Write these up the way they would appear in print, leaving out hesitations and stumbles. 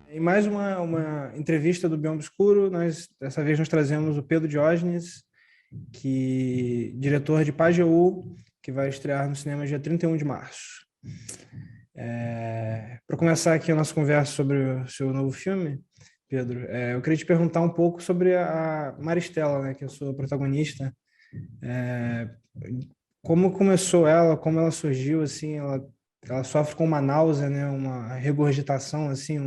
Em mais uma entrevista do Bem Obscuro, dessa vez nós trazemos o Pedro Diógenes, diretor de Pajeú, que vai estrear no cinema dia 31 de março. Para começar aqui a nossa conversa sobre o seu novo filme, Pedro, eu queria te perguntar um pouco sobre a Maristela, né, que é a sua protagonista. É, Como começou ela, como ela surgiu, assim, ela sofre com uma náusea, né, uma regurgitação, assim,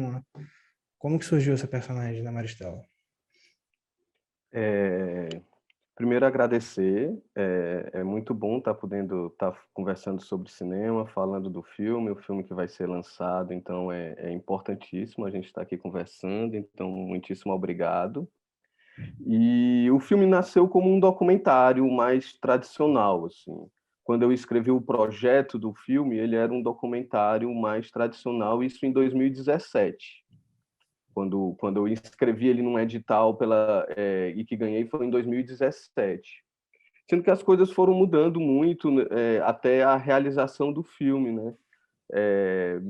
como que surgiu essa personagem da Maristela? É, Primeiro agradecer, é muito bom estar podendo estar conversando sobre cinema, falando do filme, o filme que vai ser lançado, então é importantíssimo a gente estar aqui conversando, então muitíssimo obrigado. E o filme nasceu como um documentário mais tradicional, assim. Quando eu escrevi o projeto do filme, ele era um documentário mais tradicional, isso em 2017. Quando eu inscrevi ele num edital e que ganhei foi em 2017. Sendo que as coisas foram mudando muito, né, até a realização do filme, né? É,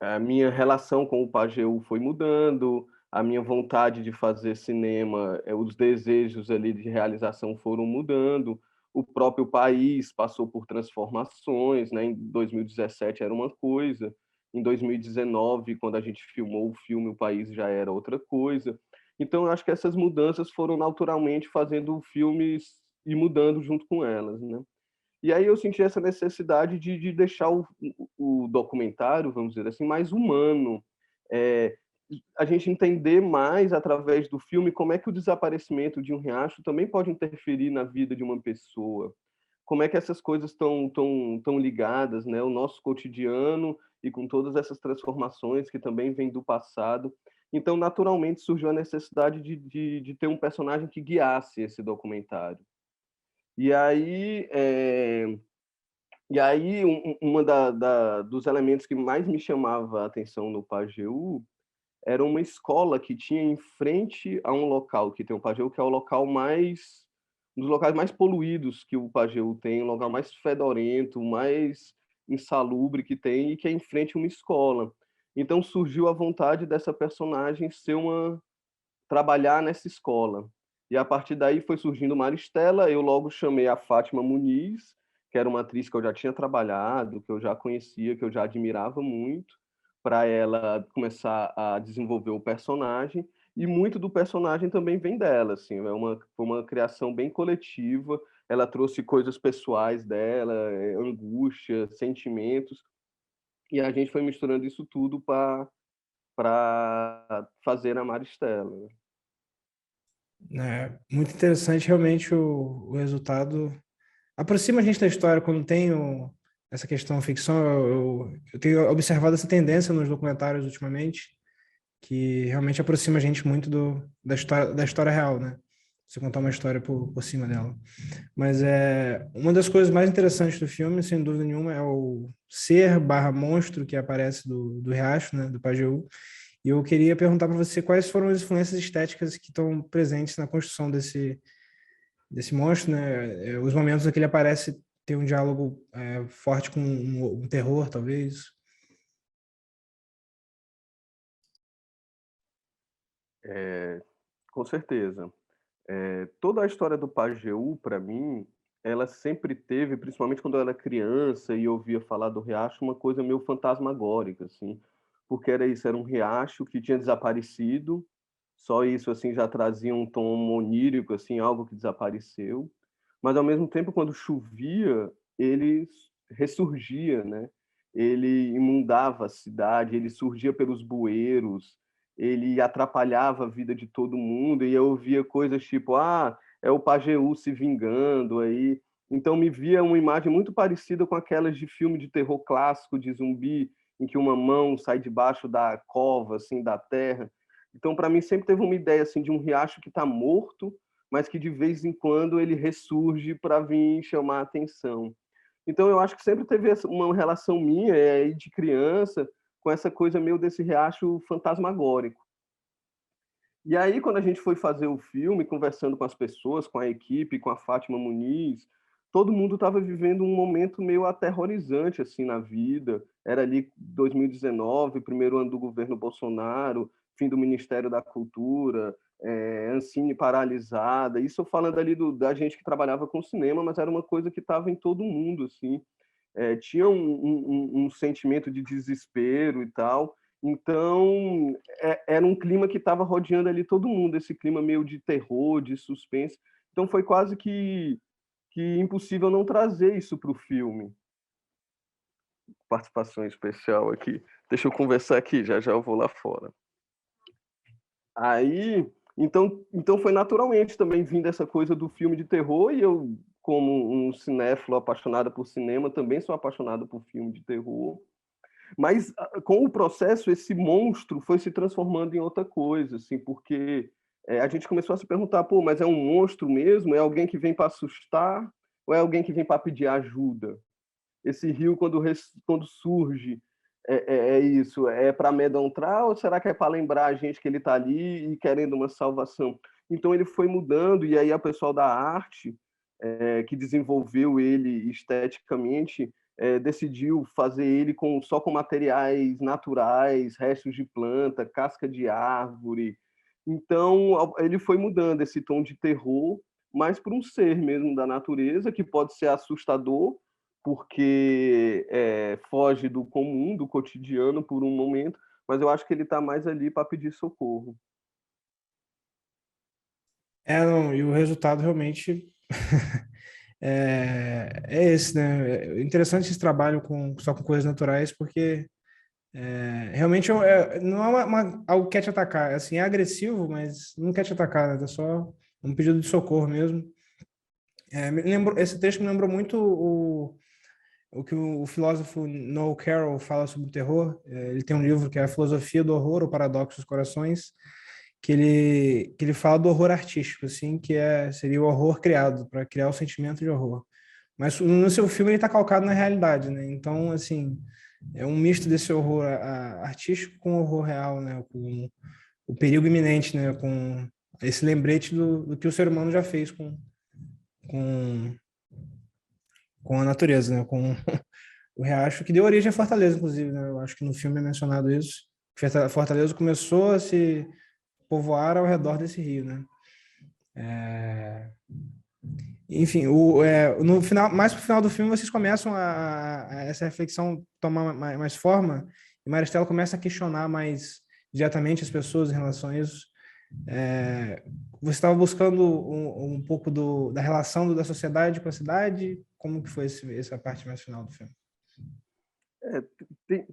a minha relação com o Pajeú foi mudando, a minha vontade de fazer cinema, os desejos ali de realização foram mudando, o próprio país passou por transformações, né? Em 2017 era uma coisa, em 2019, quando a gente filmou o filme, o país já era outra coisa. Então, eu acho que essas mudanças foram naturalmente fazendo o filme ir mudando junto com elas, né? E aí eu senti essa necessidade de deixar o documentário, vamos dizer assim, mais humano. É, a gente entender mais através do filme como é que o desaparecimento de um riacho também pode interferir na vida de uma pessoa. Como é que essas coisas estão ligadas, né? O nosso cotidiano e com todas essas transformações que também vêm do passado. Então, naturalmente, surgiu a necessidade de ter um personagem que guiasse esse documentário. E aí, uma dos elementos que mais me chamava a atenção no Pajeú era uma escola que tinha em frente a um local que tem o Pajeú, que é o local mais um dos locais mais poluídos que o Pajeú tem, um local mais fedorento, mais insalubre que tem, e que é em frente a uma escola. Então surgiu a vontade dessa personagem trabalhar nessa escola. E a partir daí foi surgindo Maristela, eu logo chamei a Fátima Muniz, que era uma atriz que eu já tinha trabalhado, que eu já conhecia, que eu já admirava muito, para ela começar a desenvolver o personagem, e muito do personagem também vem dela, assim, foi uma criação bem coletiva, ela trouxe coisas pessoais dela, angústia, sentimentos, e a gente foi misturando isso tudo para fazer a Maristela. Muito interessante, realmente, o resultado. Aproxima a gente da história quando tem essa questão ficção. Eu tenho observado essa tendência nos documentários ultimamente, que realmente aproxima a gente muito da história real, né? Você contar uma história por cima dela. Mas uma das coisas mais interessantes do filme, sem dúvida nenhuma, é o ser barra monstro que aparece do Riacho, né? Do Pajeú. E eu queria perguntar para você quais foram as influências estéticas que estão presentes na construção desse monstro, né? Os momentos em que ele aparece tem um diálogo forte com um terror, talvez. Com certeza. Toda a história do Pajeú, para mim, ela sempre teve, principalmente quando eu era criança e ouvia falar do riacho, uma coisa meio fantasmagórica, assim, porque era isso, era um riacho que tinha desaparecido, só isso, assim, já trazia um tom onírico, assim, algo que desapareceu, mas, ao mesmo tempo, quando chovia, ele ressurgia, né? Ele inundava a cidade, ele surgia pelos bueiros, ele atrapalhava a vida de todo mundo, e eu ouvia coisas tipo, é o Pajeú se vingando aí. Então me via uma imagem muito parecida com aquelas de filme de terror clássico de zumbi, em que uma mão sai debaixo da cova, assim, da terra. Então, para mim, sempre teve uma ideia assim de um riacho que está morto, mas que de vez em quando ele ressurge para vir chamar a atenção. Então, eu acho que sempre teve uma relação minha, de criança, com essa coisa meio desse riacho fantasmagórico. E aí, quando a gente foi fazer o filme, conversando com as pessoas, com a equipe, com a Fátima Muniz, todo mundo estava vivendo um momento meio aterrorizante assim na vida. Era ali 2019, primeiro ano do governo Bolsonaro, fim do Ministério da Cultura, Ancine paralisada. Isso eu falando ali da gente que trabalhava com cinema, mas era uma coisa que estava em todo mundo, assim. Tinha um sentimento de desespero e tal. Então, era um clima que estava rodeando ali todo mundo, esse clima meio de terror, de suspense. Então, foi quase que impossível não trazer isso para o filme. Participação especial aqui. Deixa eu conversar aqui, já já eu vou lá fora. Aí, então foi naturalmente também vindo essa coisa do filme de terror, e eu, como um cinéfilo apaixonado por cinema, também sou apaixonado por filme de terror. Mas com o processo, esse monstro foi se transformando em outra coisa, assim, porque a gente começou a se perguntar, pô, mas é um monstro mesmo? É alguém que vem para assustar? Ou é alguém que vem para pedir ajuda? Esse rio, quando surge, é isso? É para amedrontar ou será que é para lembrar a gente que ele está ali e querendo uma salvação? Então ele foi mudando, e aí a pessoal da arte, que desenvolveu ele esteticamente, decidiu fazer ele só com materiais naturais, restos de planta, casca de árvore. Então ele foi mudando esse tom de terror, mais para um ser mesmo da natureza, que pode ser assustador, porque foge do comum, do cotidiano por um momento, mas eu acho que ele está mais ali para pedir socorro. Não, e o resultado realmente é esse, né? É interessante esse trabalho só com coisas naturais, porque realmente não é algo que quer te atacar. Assim, é agressivo, mas não quer te atacar, né? É só um pedido de socorro mesmo. Esse texto me lembrou muito o que o filósofo Noel Carroll fala sobre o terror. Ele tem um livro que é A Filosofia do Horror, o Paradoxo dos Corações, que ele fala do horror artístico, assim, seria o horror criado, para criar o sentimento de horror. Mas no seu filme ele está calcado na realidade, né? Então, assim, é um misto desse horror artístico com o horror real, né? Com o perigo iminente, né? Com esse lembrete do que o ser humano já fez com, com a natureza, né? Com o riacho, que deu origem à Fortaleza, inclusive, né? Eu acho que no filme é mencionado isso. Fortaleza começou a se povoar ao redor desse rio, né? Enfim, no final, mais pro final do filme, vocês começam essa reflexão tomar mais forma, e Maristela começa a questionar mais diretamente as pessoas em relação a isso. Você estava buscando um pouco da relação da sociedade com a cidade? Como que foi essa parte mais final do filme?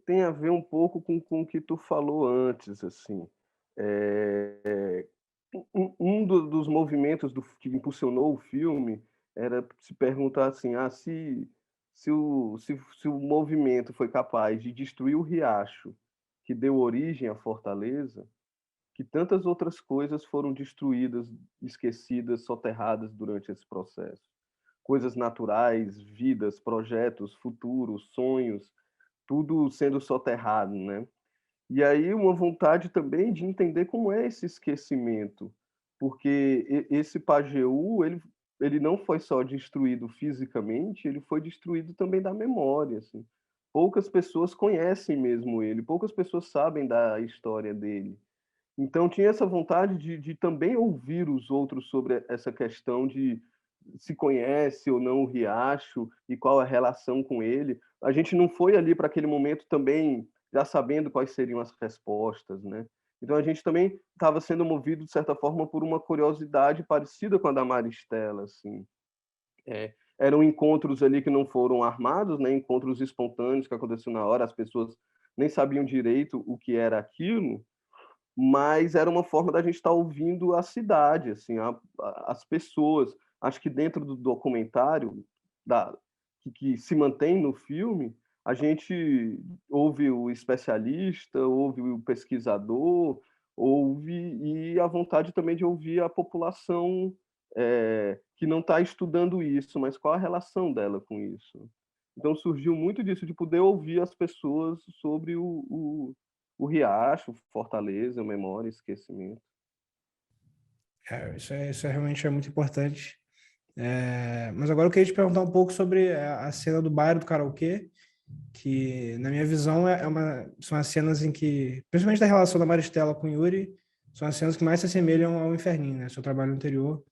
Tem a ver um pouco com o que tu falou antes, assim. Dos movimentos que impulsionou o filme era se perguntar assim, se o movimento foi capaz de destruir o riacho que deu origem à Fortaleza, que tantas outras coisas foram destruídas, esquecidas, soterradas durante esse processo. Coisas naturais, vidas, projetos, futuros, sonhos, tudo sendo soterrado, né? E aí uma vontade também de entender como é esse esquecimento, porque esse Pajeú, ele não foi só destruído fisicamente, ele foi destruído também da memória, assim. Poucas pessoas conhecem mesmo ele, poucas pessoas sabem da história dele. Então tinha essa vontade de também ouvir os outros sobre essa questão de se conhece ou não o Riacho e qual a relação com ele. A gente não foi ali para aquele momento também já sabendo quais seriam as respostas, né? Então a gente também estava sendo movido de certa forma por uma curiosidade parecida com a da Maristela, assim. Eram encontros ali que não foram armados, né? Encontros espontâneos que aconteciam na hora, as pessoas nem sabiam direito o que era aquilo, mas era uma forma da gente estar ouvindo a cidade, assim, as pessoas. Acho que dentro do documentário que se mantém no filme, a gente ouve o especialista, ouve o pesquisador, ouve e a vontade também de ouvir a população que não está estudando isso, mas qual a relação dela com isso. Então surgiu muito disso, de poder ouvir as pessoas sobre o Riacho, Fortaleza, memória, esquecimento. Isso realmente é muito importante. Mas agora eu queria te perguntar um pouco sobre a cena do bairro do karaokê, que, na minha visão, são as cenas em que, principalmente da relação da Maristela com o Yuri, são as cenas que mais se assemelham ao Inferninho, né? Seu trabalho anterior.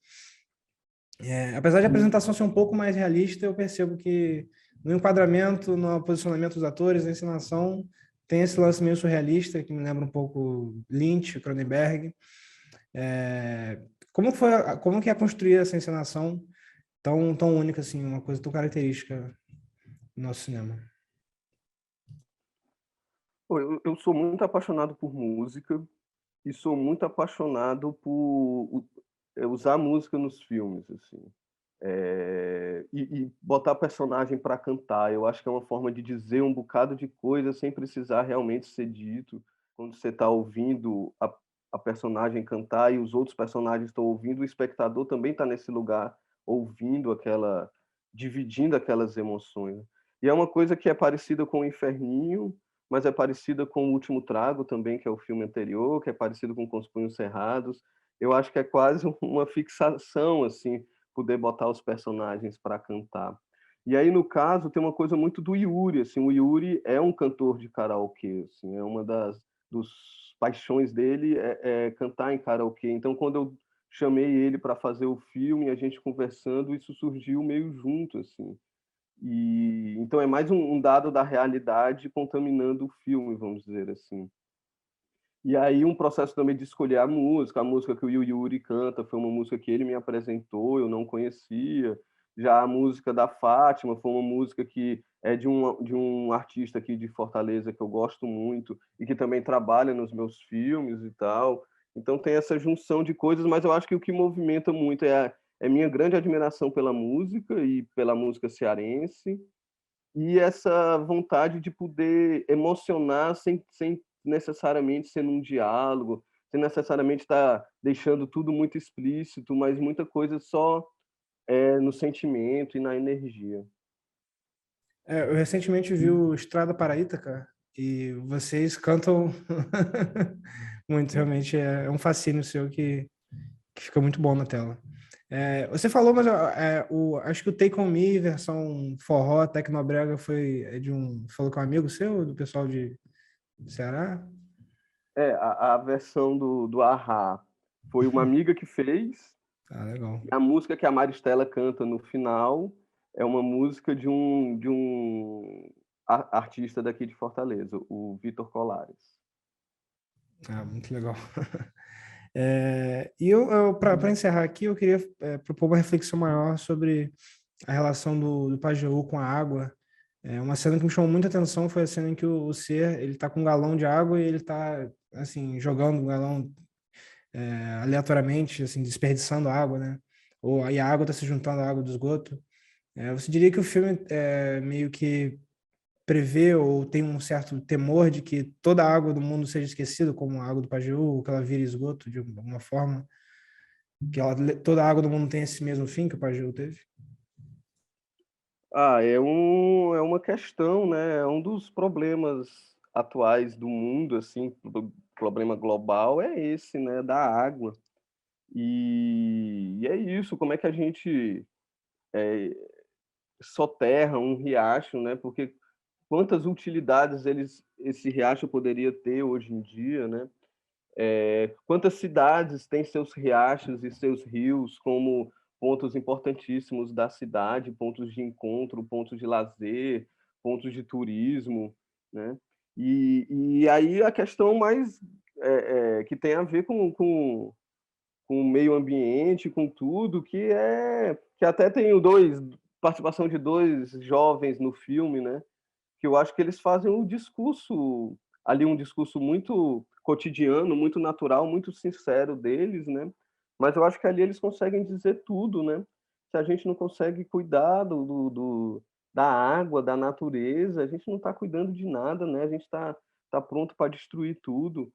Apesar de a apresentação ser um pouco mais realista, eu percebo que no enquadramento, no posicionamento dos atores, na encenação, tem esse lance meio surrealista, que me lembra um pouco Lynch, Cronenberg. Como que é construir essa encenação tão única, assim, uma coisa tão característica do nosso cinema? Pô, eu sou muito apaixonado por música e sou muito apaixonado por usar música nos filmes, assim. E botar personagem para cantar. Eu acho que é uma forma de dizer um bocado de coisa sem precisar realmente ser dito. Quando você está ouvindo a personagem cantar e os outros personagens estão ouvindo, o espectador também está nesse lugar ouvindo dividindo aquelas emoções. E é uma coisa que é parecida com o Inferninho, mas é parecida com O Último Trago também, que é o filme anterior, que é parecido com os Punhos Cerrados. Eu acho que é quase uma fixação, assim, poder botar os personagens para cantar. E aí, no caso, tem uma coisa muito do Yuri, assim, o Yuri é um cantor de karaokê, assim, é uma dos paixões dele é cantar em karaokê. Então, quando eu chamei ele para fazer o filme, a gente conversando, isso surgiu meio junto, assim. E então é mais um dado da realidade contaminando o filme, vamos dizer assim. E aí um processo também de escolher a música que o Yuri canta foi uma música que ele me apresentou, eu não conhecia. Já a música da Fátima foi uma música que é de um artista aqui de Fortaleza que eu gosto muito e que também trabalha nos meus filmes e tal. Então tem essa junção de coisas, mas eu acho que o que movimenta muito é minha grande admiração pela música e pela música cearense e essa vontade de poder emocionar sem necessariamente ser num diálogo, sem necessariamente estar deixando tudo muito explícito, mas muita coisa só no sentimento e na energia. Eu recentemente vi o Estrada para Ítaca e vocês cantam muito, realmente é um fascínio seu que fica muito bom na tela. Você falou, mas acho que o Take On Me, versão forró, tecnobrega, falou com um amigo seu, do pessoal de Ceará? A versão do A-ha foi uma amiga que fez, Ah, legal. e a música que a Maristela canta no final é uma música de um artista daqui de Fortaleza, o Vitor Colares. Ah, muito legal. Para encerrar aqui, eu queria propor uma reflexão maior sobre a relação do Pajeú com a água. Uma cena que me chamou muita atenção foi a cena em que o Ser, ele tá com um galão de água e ele tá, assim, jogando o galão aleatoriamente, assim, desperdiçando água, né? Aí a água tá se juntando à água do esgoto. Você diria que o filme meio que prevê ou tem um certo temor de que toda a água do mundo seja esquecida, como a água do Pajeú, ou que ela vire esgoto de alguma forma, toda a água do mundo tem esse mesmo fim que o Pajeú teve? É uma questão, né? É um dos problemas atuais do mundo, assim, o problema global é esse, né? Da água. E é isso, como é que a gente soterra um riacho, né? Porque quantas utilidades esse riacho poderia ter hoje em dia, né? Quantas cidades têm seus riachos e seus rios como pontos importantíssimos da cidade, pontos de encontro, pontos de lazer, pontos de turismo, né? E aí a questão mais que tem a ver com o meio ambiente, com tudo, que até tem participação de dois jovens no filme, né? Que eu acho que eles fazem um discurso ali, um discurso muito cotidiano, muito natural, muito sincero deles, né? Mas eu acho que ali eles conseguem dizer tudo, né? Se a gente não consegue cuidar da água, da natureza, a gente não está cuidando de nada, né? A gente tá pronto para destruir tudo.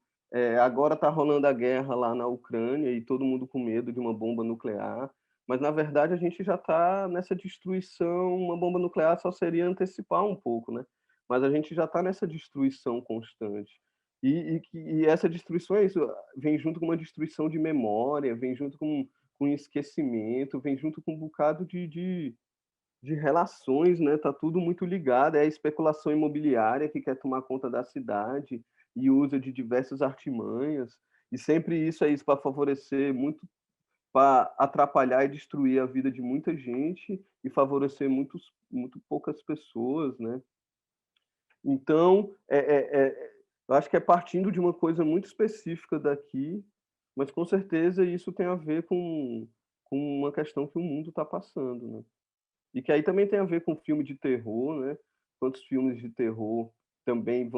Agora está rolando a guerra lá na Ucrânia e todo mundo com medo de uma bomba nuclear, mas na verdade a gente já está nessa destruição. Uma bomba nuclear só seria antecipar um pouco, né? Mas a gente já está nessa destruição constante. E essa destruição é isso, vem junto com uma destruição de memória, vem junto com com esquecimento, vem junto com um bocado de relações, né? Tá tudo muito ligado. É a especulação imobiliária que quer tomar conta da cidade e usa de diversas artimanhas. E sempre isso é isso para favorecer muito, para atrapalhar e destruir a vida de muita gente e favorecer muito poucas pessoas, né? Então, eu acho que é partindo de uma coisa muito específica daqui, mas com certeza isso tem a ver com uma questão que o mundo está passando, né? E que aí também tem a ver com filme de terror, né? Quantos filmes de terror também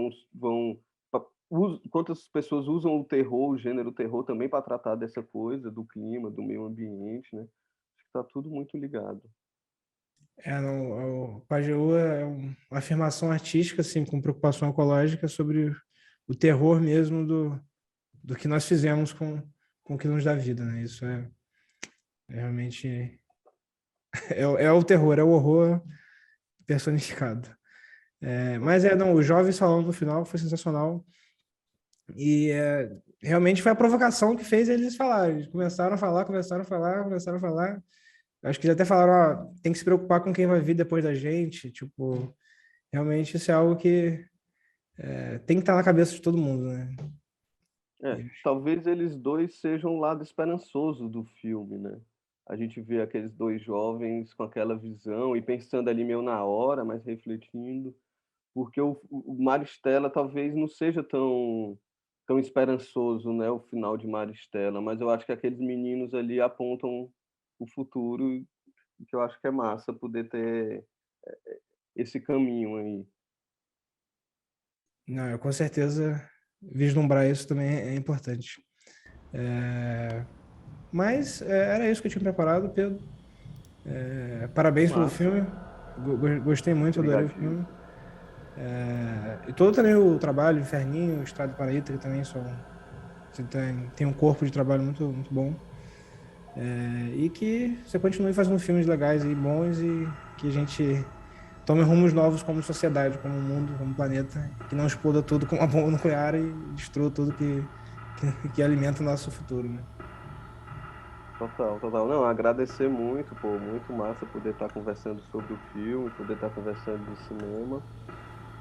quantas pessoas usam o terror, o gênero terror também para tratar dessa coisa, do clima, do meio ambiente, né? Acho que está tudo muito ligado. O Pajeú é uma afirmação artística, assim, com preocupação ecológica sobre o terror mesmo do que nós fizemos com o que nos dá vida, né? Isso é realmente... É o terror, é o horror personificado. Mas não, os jovens falando no final foi sensacional. E realmente foi a provocação que fez eles falarem. Eles começaram a falar, começaram a falar, começaram a falar. Acho que eles até falaram, ó, tem que se preocupar com quem vai vir depois da gente. Tipo, realmente isso é algo que tem que estar na cabeça de todo mundo, né? Talvez eles dois sejam o lado esperançoso do filme, né? A gente vê aqueles dois jovens com aquela visão e pensando ali meio na hora, mas refletindo, porque o Maristela talvez não seja tão esperançoso, né? O final de Maristela, mas eu acho que aqueles meninos ali apontam o futuro, que eu acho que é massa poder ter esse caminho aí. Não, eu com certeza vislumbrar isso também é importante. Mas era isso que eu tinha preparado, Pedro. Parabéns pelo filme. Gostei muito, adorei o filme. E todo também o trabalho, Inferninho, Estrada de Paraíta, que também você tem um corpo de trabalho muito, muito bom. E que você continue fazendo filmes legais e bons e que a gente tome rumos novos como sociedade, como mundo, como planeta, que não exploda tudo com uma bomba nuclear e destrua tudo que alimenta o nosso futuro, né? Total, total. Não, agradecer muito, pô, muito massa poder estar conversando sobre o filme, poder estar conversando de cinema.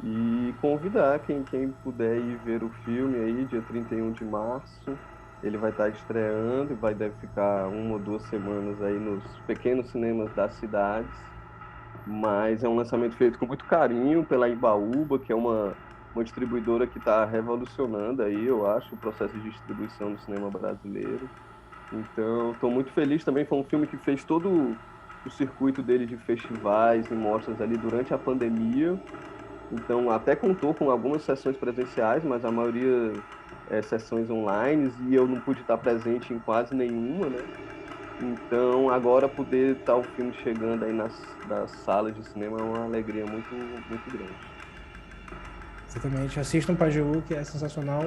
E convidar quem puder ir ver o filme aí, dia 31 de março. Ele vai estar estreando e deve ficar 1 ou 2 semanas aí nos pequenos cinemas das cidades. Mas é um lançamento feito com muito carinho pela Embaúba, que é uma distribuidora que está revolucionando aí, eu acho, o processo de distribuição do cinema brasileiro. Então, estou muito feliz também. Foi um filme que fez todo o circuito dele de festivais e mostras ali durante a pandemia. Então, até contou com algumas sessões presenciais, mas a maioria sessões online, e eu não pude estar presente em quase nenhuma, né? Então, agora poder estar o filme chegando aí nas salas de cinema é uma alegria muito, muito grande. Exatamente. Assistam Pajeú, que é sensacional.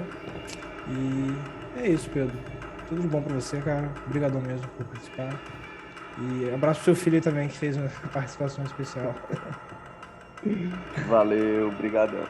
E é isso, Pedro. Tudo de bom pra você, cara. Obrigadão mesmo por participar. E abraço pro seu filho também, que fez uma participação especial. Valeu, obrigadão.